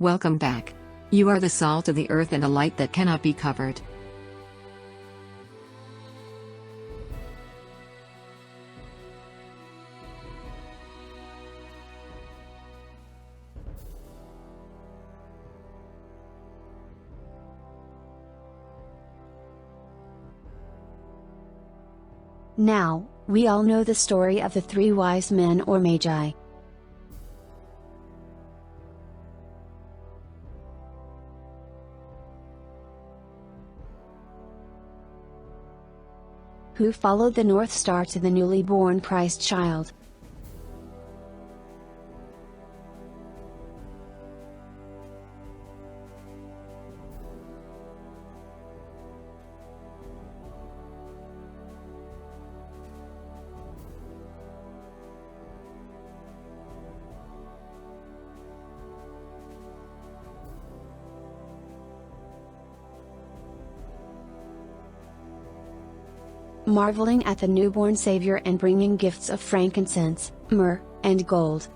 Welcome back. You are the salt of the earth and a light that cannot be covered. Now, we all know the story of the three wise men or magi. Who followed the North Star to the newly born Christ child. Marveling at the newborn Savior and bringing gifts of frankincense, myrrh, and gold.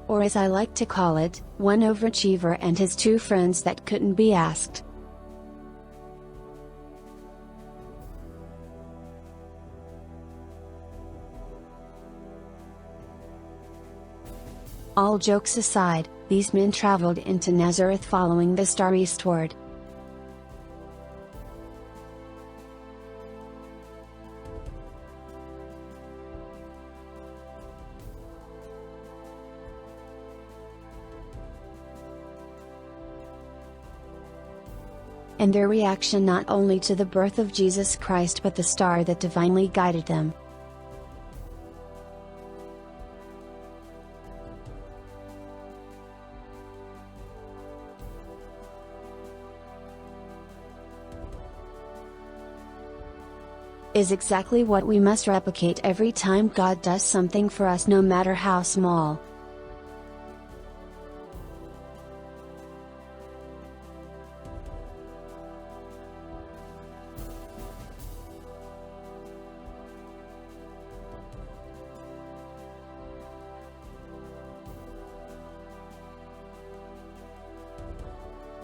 Or as I like to call it, one overachiever and his two friends that couldn't be asked. All jokes aside, these men traveled into Nazareth following the star eastward. And their reaction not only to the birth of Jesus Christ but the star that divinely guided them. Is exactly what we must replicate every time God does something for us, no matter how small.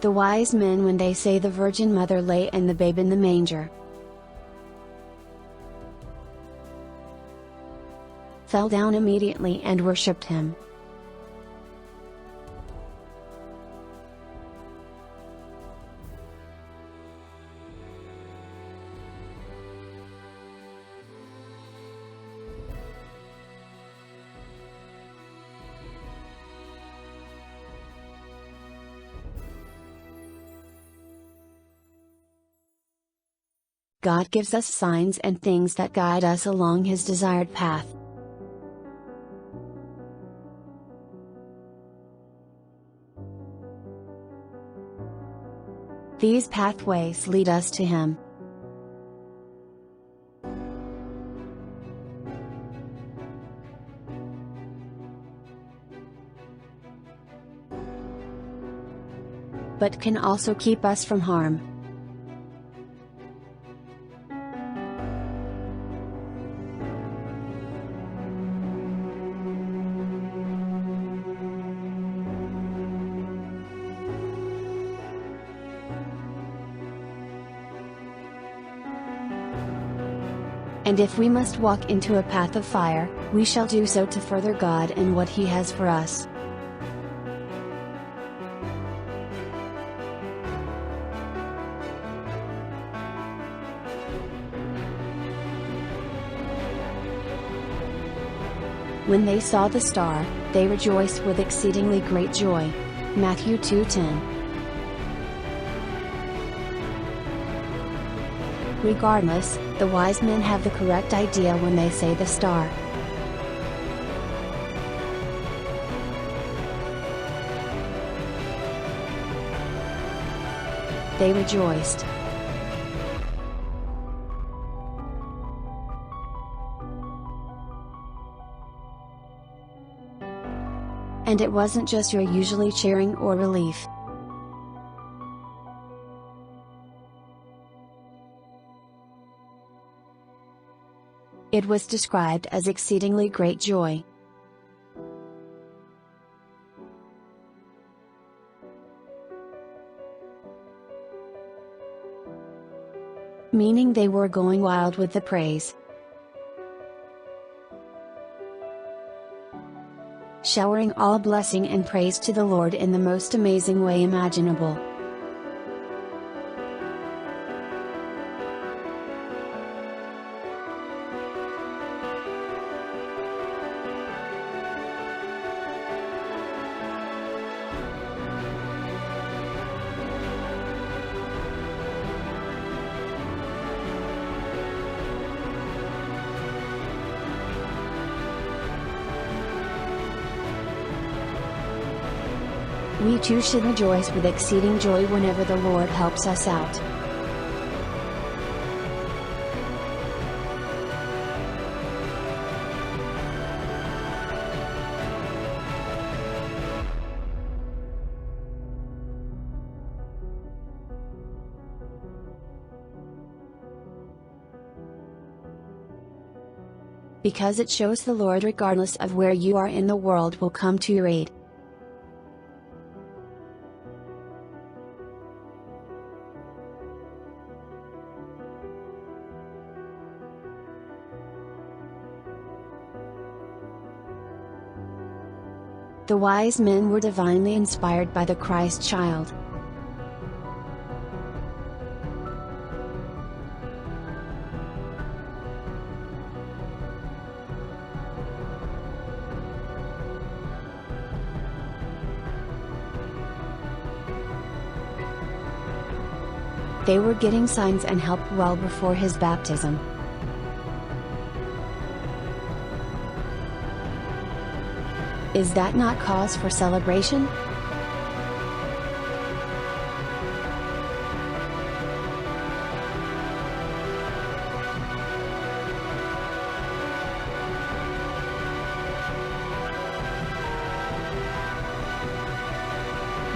The wise men, when they say the Virgin Mother lay and the babe in the manger, fell down immediately and worshipped him. God gives us signs and things that guide us along His desired path. These pathways lead us to Him. But can also keep us from harm. And if we must walk into a path of fire, we shall do so to further God and what He has for us. When they saw the star, they rejoiced with exceedingly great joy. Matthew 2:10. Regardless, the wise men have the correct idea when they say the star. They rejoiced. And it wasn't just your usually cheering or relief. It was described as exceedingly great joy. Meaning they were going wild with the praise. Showering all blessing and praise to the Lord in the most amazing way imaginable. We too should rejoice with exceeding joy whenever the Lord helps us out. Because it shows the Lord, regardless of where you are in the world, will come to your aid. The wise men were divinely inspired by the Christ child. They were getting signs and help well before his baptism. Is that not cause for celebration?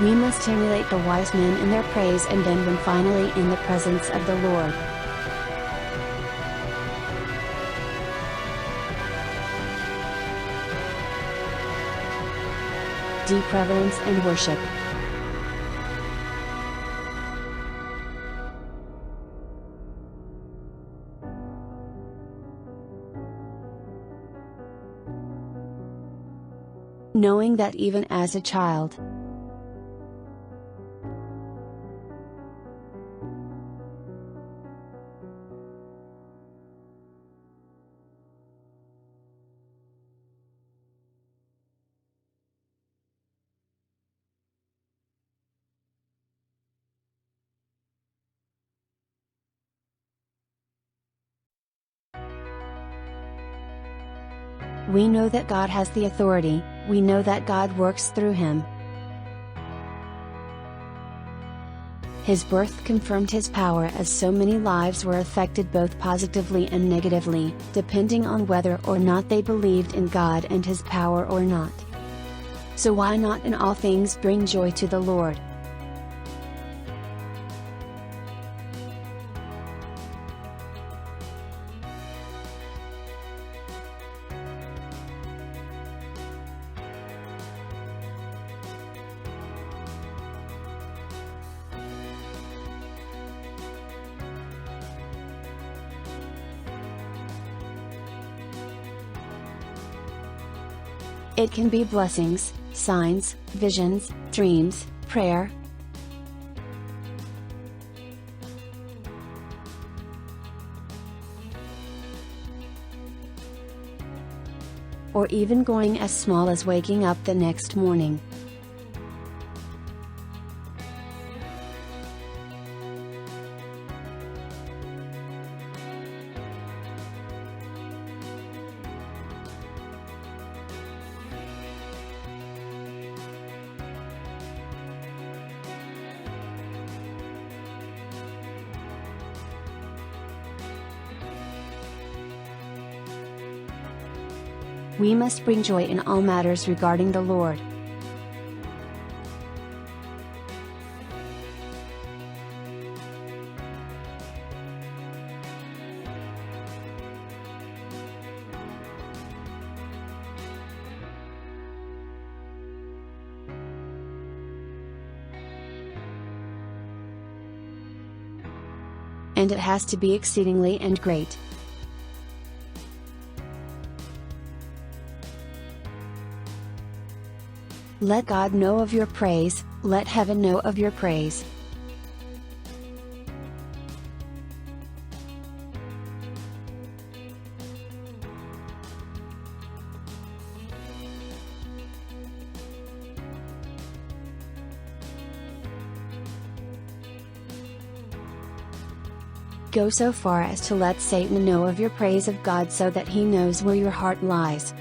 We must emulate the wise men in their praise and then when finally in the presence of the Lord. Deep reverence and worship. Knowing that even as a child, we know that God has the authority, we know that God works through him. His birth confirmed his power as so many lives were affected both positively and negatively, depending on whether or not they believed in God and his power or not. So why not in all things bring joy to the Lord? It can be blessings, signs, visions, dreams, prayer, or even going as small as waking up the next morning. We must bring joy in all matters regarding the Lord. and it has to be exceedingly and great. Let God know of your praise, let heaven know of your praise. Go so far as to let Satan know of your praise of God so that he knows where your heart lies.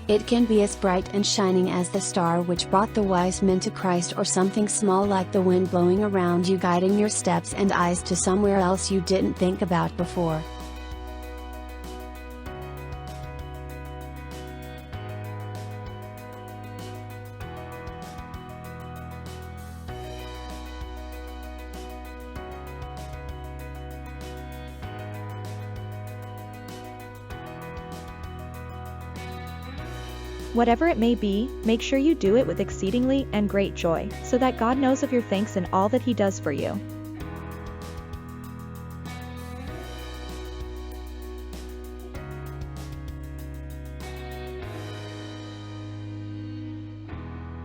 It can be as bright and shining as the star which brought the wise men to Christ, or something small like the wind blowing around you, guiding your steps and eyes to somewhere else you didn't think about before. Whatever it may be, make sure you do it with exceedingly and great joy, so that God knows of your thanks and all that He does for you.